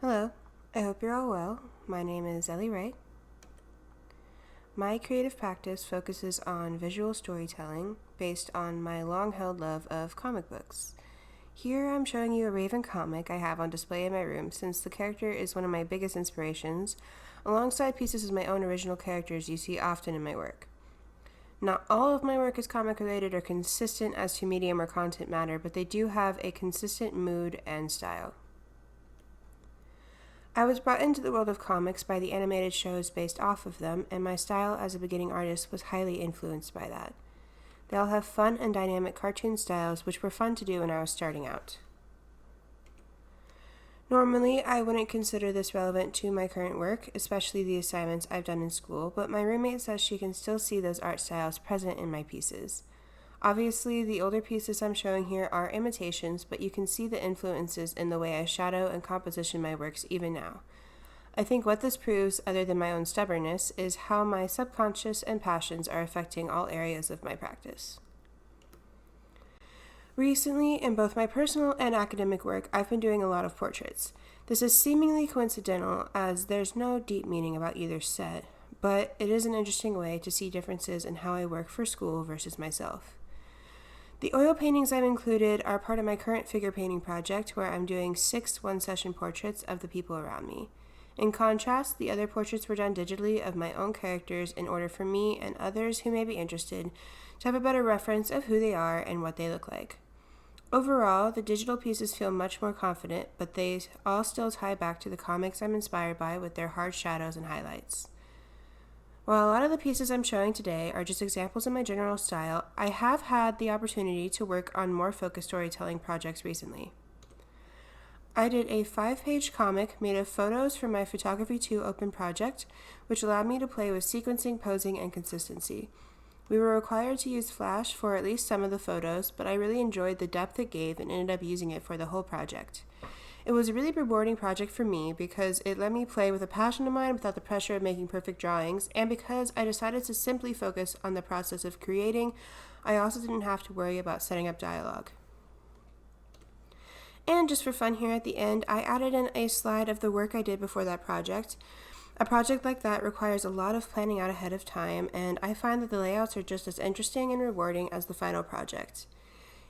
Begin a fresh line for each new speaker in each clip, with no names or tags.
Hello, I hope you're all well. My name is Ellie Ray. My creative practice focuses on visual storytelling based on my long-held love of comic books. Here I'm showing you a Raven comic I have on display in my room since the character is one of my biggest inspirations, alongside pieces of my own original characters you see often in my work. Not all of my work is comic related or consistent as to medium or content matter, but they do have a consistent mood and style. I was brought into the world of comics by the animated shows based off of them, and my style as a beginning artist was highly influenced by that. They all have fun and dynamic cartoon styles, which were fun to do when I was starting out. Normally, I wouldn't consider this relevant to my current work, especially the assignments I've done in school, but my roommate says she can still see those art styles present in my pieces. Obviously, the older pieces I'm showing here are imitations, but you can see the influences in the way I shadow and composition my works even now. I think what this proves, other than my own stubbornness, is how my subconscious and passions are affecting all areas of my practice. Recently, in both my personal and academic work, I've been doing a lot of portraits. This is seemingly coincidental, as there's no deep meaning about either set, but it is an interesting way to see differences in how I work for school versus myself. The oil paintings I've included are part of my current figure painting project, where I'm doing 6 one-session portraits of the people around me. In contrast, the other portraits were done digitally of my own characters in order for me and others who may be interested to have a better reference of who they are and what they look like. Overall, the digital pieces feel much more confident, but they all still tie back to the comics I'm inspired by with their hard shadows and highlights. While a lot of the pieces I'm showing today are just examples of my general style, I have had the opportunity to work on more focused storytelling projects recently. I did a 5-page comic made of photos from my Photography 2 open project, which allowed me to play with sequencing, posing, and consistency. We were required to use Flash for at least some of the photos, but I really enjoyed the depth it gave and ended up using it for the whole project. It was a really rewarding project for me because it let me play with a passion of mine without the pressure of making perfect drawings, and because I decided to simply focus on the process of creating, I also didn't have to worry about setting up dialogue. And just for fun here at the end, I added in a slide of the work I did before that project. A project like that requires a lot of planning out ahead of time, and I find that the layouts are just as interesting and rewarding as the final project.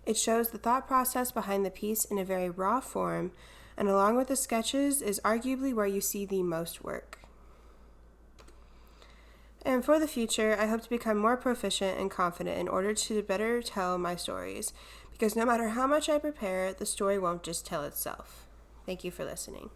It shows the thought process behind the piece in a very raw form, and along with the sketches is arguably where you see the most work. And for the future, I hope to become more proficient and confident in order to better tell my stories, because no matter how much I prepare, the story won't just tell itself. Thank you for listening.